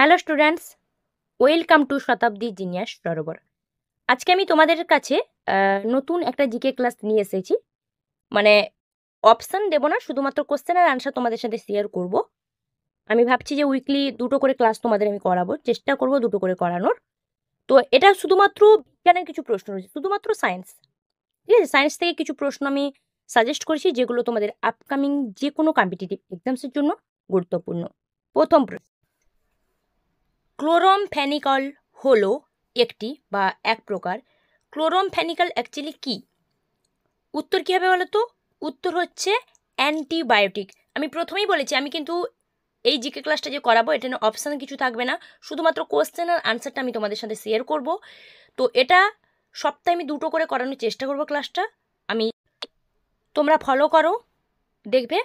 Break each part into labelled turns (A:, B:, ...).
A: Hello students, welcome to Shatabdi genius সরোবর। আজকে আমি তোমাদের কাছে নতুন একটা জিকে ক্লাস নিয়ে এসেছি। মানে অপশান দেবো না, শুধুমাত্র কোশ্চেন আর আনসার তোমাদের সাথে শেয়ার করব। আমি ভাবছি যে উইকলি দুটো করে ক্লাস তোমাদের আমি করাবো, চেষ্টা করব দুটো করে করানোর। তো এটা শুধুমাত্র বিজ্ঞানের কিছু প্রশ্ন রয়েছে, শুধুমাত্র সায়েন্স। ঠিক আছে, সায়েন্স থেকে কিছু প্রশ্ন আমি সাজেস্ট করেছি যেগুলো তোমাদের আপকামিং যে কোনো কম্পিটিটিভ এক্সামসের জন্য গুরুত্বপূর্ণ। প্রথম প্রশ্ন, ক্লোরমফেনিকল হলো একটি বা এক প্রকার। ক্লোরমফেনিকল অ্যাকচুয়ালি কি? উত্তর কী হবে বলো তো? উত্তর হচ্ছে অ্যান্টিবায়োটিক। আমি প্রথমেই বলেছি আমি কিন্তু এই জিকে ক্লাসটা যে করাবো এটা নিয়ে অপশান কিছু থাকবে না, শুধুমাত্র কোশ্চেন আর আনসারটা আমি তোমাদের সাথে শেয়ার করব। তো এটা সপ্তাহে আমি দুটো করে করানোর চেষ্টা করব ক্লাসটা। আমি তোমরা ফলো করো, দেখবে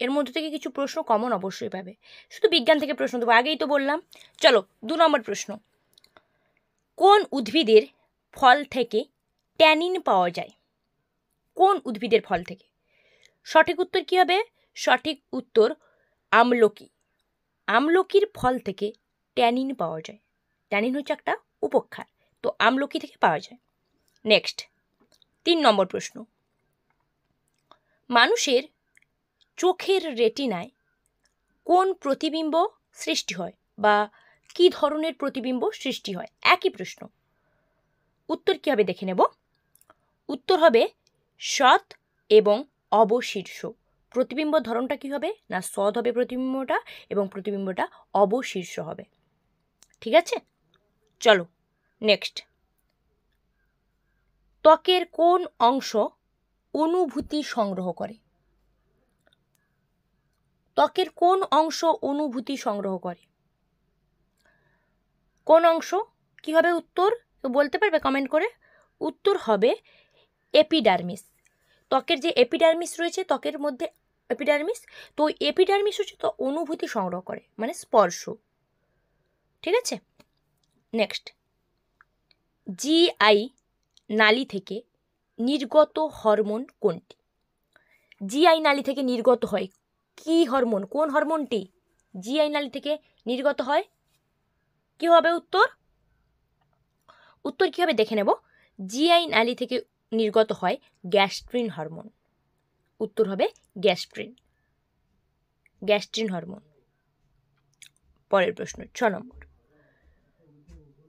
A: এর মধ্যে থেকে কিছু প্রশ্ন কমন অবশ্যই পাবে। শুধু বিজ্ঞান থেকে প্রশ্ন দেবো, আগেই তো বললাম। চলো 2 নম্বর প্রশ্ন, কোন উদ্ভিদের ফল থেকে ট্যানিন পাওয়া যায়? কোন উদ্ভিদের ফল থেকে? সঠিক উত্তর কি হবে? সঠিক উত্তর আমলকি। আমলকির ফল থেকে ট্যানিন পাওয়া যায়। ট্যানিন হচ্ছে একটা উপক্ষার, তো আমলকি থেকে পাওয়া যায়। নেক্সট 3 নম্বর প্রশ্ন, মানুষের চোখের রেটিনায় কোন প্রতিবিম্ব সৃষ্টি হয় বা কি ধরনের প্রতিবিম্ব সৃষ্টি হয়? একই প্রশ্ন। উত্তর কী হবে দেখে নেব। উত্তর হবে সৎ এবং অবশীর্ষ। প্রতিবিম্ব ধরনটা কি হবে না, সৎ হবে প্রতিবিম্বটা এবং প্রতিবিম্বটা অবশীর্ষ হবে। ঠিক আছে, চলো নেক্সট, ত্বকের কোন অংশ অনুভূতি সংগ্রহ করে? ত্বকের কোন অংশ অনুভূতি সংগ্রহ করে? কোন অংশ? কি হবে উত্তর? তো বলতে পারবে কমেন্ট করে? উত্তর হবে এপিডার্মিস। ত্বকের যে এপিডার্মিস রয়েছে, ত্বকের মধ্যে এপিডার্মিস, তো ওই এপিডার্মিস হচ্ছে তো অনুভূতি সংগ্রহ করে, মানে স্পর্শ। ঠিক আছে, নেক্সট, জিআই নালী থেকে নির্গত হরমোন কোনটি? জিআই নালী থেকে নির্গত হয় কি হরমোন? কোন হরমোনটি জিআই নালী থেকে নির্গত হয়? কি হবে উত্তর? উত্তর কি হবে দেখে নেব। জিআই নালী থেকে নির্গত হয় গ্যাস্ট্রিন হরমোন। উত্তর হবে গ্যাস্ট্রিন, গ্যাস্ট্রিন হরমোন। পরের প্রশ্ন 6 নম্বর,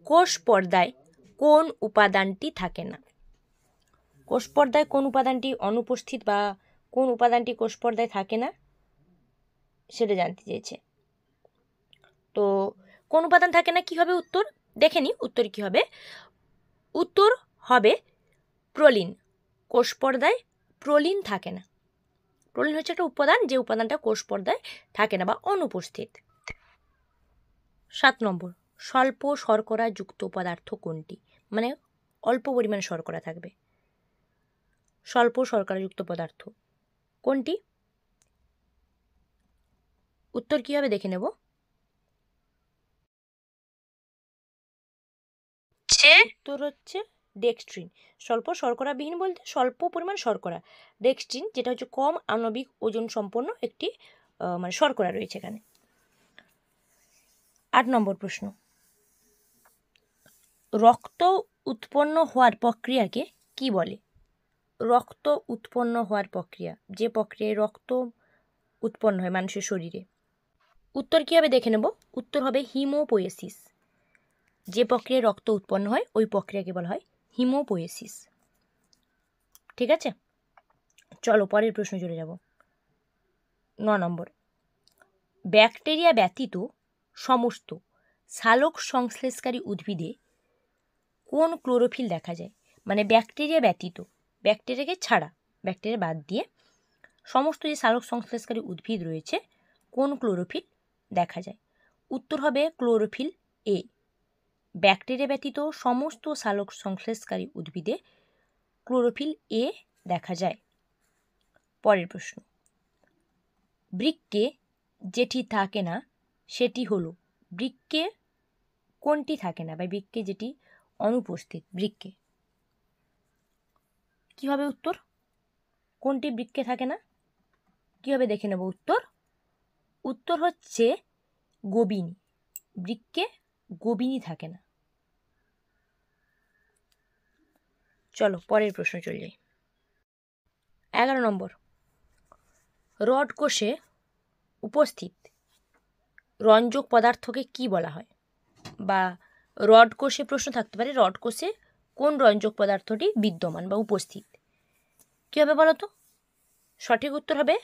A: কোষ পর্দায় কোন উপাদানটি থাকে না? কোষ পর্দায় কোন উপাদানটি অনুপস্থিত বা কোন উপাদানটি কোষ পর্দায় থাকে না সেটা জানতে চেয়েছে। তো কোন উপাদান থাকে না, কি হবে উত্তর দেখে নি। উত্তর কি হবে? উত্তর হবে প্রোলিন। কোষ পর্দায় প্রোলিন থাকে না। প্রোলিন হচ্ছে একটা উপাদান, যে উপাদানটা কোষ পর্দায় থাকে না বা অনুপস্থিত। 7 নম্বর, স্বল্প শর্করা যুক্ত পদার্থ কোনটি? মানে অল্প পরিমাণে শর্করা থাকবে। স্বল্প শর্করাযুক্ত পদার্থ কোনটি? উত্তর কি হবে দেখে নেব। উত্তর হচ্ছে ডেক্সট্রিন। স্বল্প শর্করাবিহীন বলতে স্বল্প পরিমাণ শর্করা। ডেক্সট্রিন যেটা হচ্ছে কম আণবিক ওজন সম্পন্ন একটি মানে শর্করা রয়েছে এখানে। 8 নম্বর প্রশ্ন, রক্ত উৎপন্ন হওয়ার প্রক্রিয়াকে কি বলে? রক্ত উৎপন্ন হওয়ার প্রক্রিয়া, যে প্রক্রিয়ায় রক্ত উৎপন্ন হয় মানুষের শরীরে। উত্তর কী হবে দেখে নেব। উত্তর হবে হিমোপোয়েসিস। যে প্রক্রিয়ায় রক্ত উৎপন্ন হয় ওই প্রক্রিয়াকে বলা হয় হিমোপোয়েসিস। ঠিক আছে, চলো পরের প্রশ্ন চলে যাব। 9 নম্বর, ব্যাকটেরিয়া ব্যতীত সমস্ত সালোক সংশ্লেষকারী উদ্ভিদে কোন ক্লোরোফিল দেখা যায়? মানে ব্যাকটেরিয়া ব্যতীত, ব্যাকটেরিয়াকে ছাড়া, ব্যাকটেরিয়া বাদ দিয়ে সমস্ত যে সালোক সংশ্লেষকারী উদ্ভিদ রয়েছে কোন ক্লোরোফিল দেখা যায়? উত্তর হবে ক্লোরোফিল এ। ব্যাকটেরিয়া ব্যতীত সমস্ত সালোক সংশ্লেষকারী উদ্ভিদে ক্লোরোফিল এ দেখা যায়। পরের প্রশ্ন, বৃক্কে যেটি থাকে না সেটি হলো, বৃক্কে কোনটি থাকে না বা বৃক্কে যেটি অনুপস্থিত? বৃক্কে কি হবে উত্তর? কোনটি বৃক্কে থাকে না? কি হবে দেখে নেব উত্তর। উত্তর হচ্ছে গোবিনী। বৃক্কে গোবিনী থাকে না। চলো পরের প্রশ্ন চলে যাই। 11 নম্বর, রড কোষে উপস্থিত রঞ্জক পদার্থকে কি বলা হয়? বা রড কোষে প্রশ্ন থাকতে পারে, রড কোষে কোন রঞ্জক পদার্থটি বিদ্যমান বা উপস্থিত? কী হবে বলো তো? সঠিক উত্তর হবে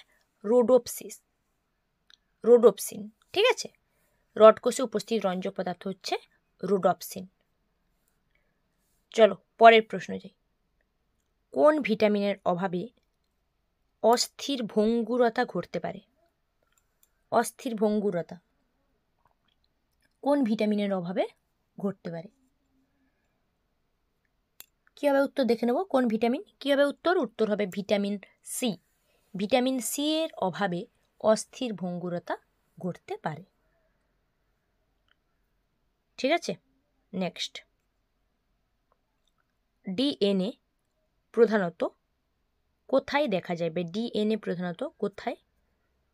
A: রোডোপসিন। ঠিক আছে, রড কোষে উপস্থিত রঞ্জক পদার্থ হচ্ছে রোডোপসিন। চলো পরের প্রশ্ন যাই। কোন ভিটামিনের অভাবে অস্থির ভঙ্গুরতা ঘটতে পারে? অস্থির ভঙ্গুরতা কোন ভিটামিনের অভাবে ঘটতে পারে? কী হবে উত্তর দেখে নেব। কোন ভিটামিন? কী হবে উত্তর? উত্তর হবে ভিটামিন সি। ভিটামিন সি এর অভাবে অস্থির ভঙ্গুরতা ঘটতে পারে। ঠিক আছে, নেক্সট, ডিএনএ প্রধানত কোথায় দেখা যায় বা ডিএনএ প্রধানত কোথায়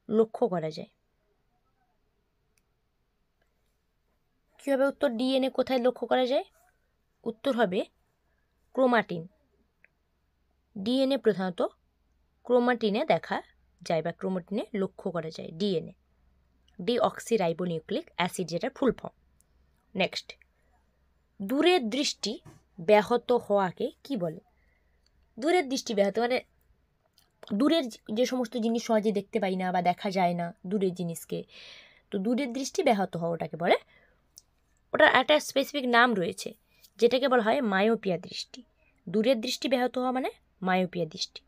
A: লক্ষ্য করা যায়? কী হবে উত্তর? ডিএনএ কোথায় লক্ষ্য করা যায়? উত্তর হবে ক্রোমাটিন। ডিএনএ প্রধানত ক্রোমাটিনে দেখা যায় বা ক্রোমাটিনে লক্ষ্য করা যায় ডিএনএ, ডিঅক্সিরাইবোনিউক্লিক অ্যাসিড, যেটা ফুল ফর্ম। নেক্সট, দূরের দৃষ্টি ব্যাহত হওয়াকে কি বলে? দূরের দৃষ্টি ব্যাহত মানে দূরের যে সমস্ত জিনিস সহজে দেখতে পাই না বা দেখা যায় না দূরের জিনিসকে, তো দূরের দৃষ্টি ব্যাহত হওয়া ওটাকে বলে। ওটার একটা স্পেসিফিক নাম রয়েছে যেটাকে বলা হয় মায়োপিয়া দৃষ্টি। দূরের দৃষ্টি ব্যাহত হওয়া মানে মায়োপিয়া দৃষ্টি।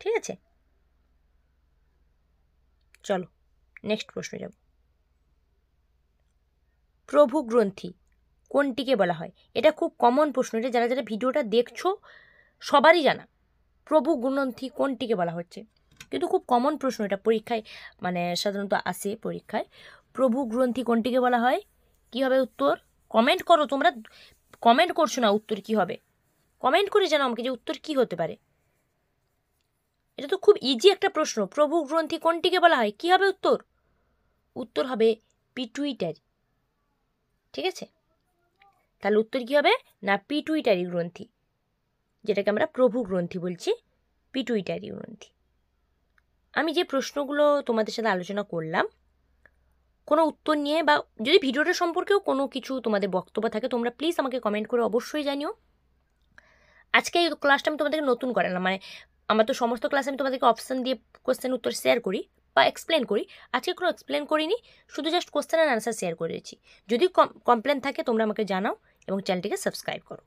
A: ঠিক আছে, চলো নেক্সট প্রশ্ন যাব। প্রভুগ্রন্থি কোনটিকে বলা হয়? এটা খুব কমন প্রশ্ন, এটা যারা যারা ভিডিওটা দেখছো সবারই জানা। প্রভুগ্রন্থি কোনটিকে বলা হচ্ছে, কিন্তু খুব কমন প্রশ্ন এটা, পরীক্ষায় মানে সাধারণত আসে পরীক্ষায়। প্রভুগ্রন্থি কোনটিকে বলা হয়? কী হবে উত্তর? কমেন্ট করো, তোমরা কমেন্ট করছো না উত্তর কী হবে, কমেন্ট করে জানাও আমাকে যে উত্তর কী হতে পারে। এটা তো খুব ইজি একটা প্রশ্ন। প্রভুগ্রন্থি কোনটিকে বলা হয়? কী হবে উত্তর? উত্তর হবে পিটুইটারি। ঠিক আছে, তাহলে উত্তর কী হবে না পিটুইটারি গ্রন্থি, যেটাকে আমরা প্রভুগ্রন্থি বলছি, পিটুইটারি গ্রন্থি। আমি যে প্রশ্নগুলো তোমাদের সাথে আলোচনা করলাম, কোনো উত্তর নিয়ে বা যদি ভিডিওটা সম্পর্কেও কোনো কিছু তোমাদের বক্তব্য থাকে তোমরা প্লিজ আমাকে কমেন্ট করে অবশ্যই জানিও। আজকে এই ক্লাসটা আমি তোমাদেরকে নতুন করালাম, মানে আমার তো সমস্ত ক্লাসে আমি তোমাদেরকে অপশান দিয়ে কোশ্চেন উত্তর শেয়ার করি বা এক্সপ্লেন করি। আজকে কোনো এক্সপ্লেন করিনি, শুধু just question and answer share করেছি। যদি কমপ্লেন থাকে তোমরা আমাকে জানাও এবং চ্যানেলটিকে সাবস্ক্রাইব করো।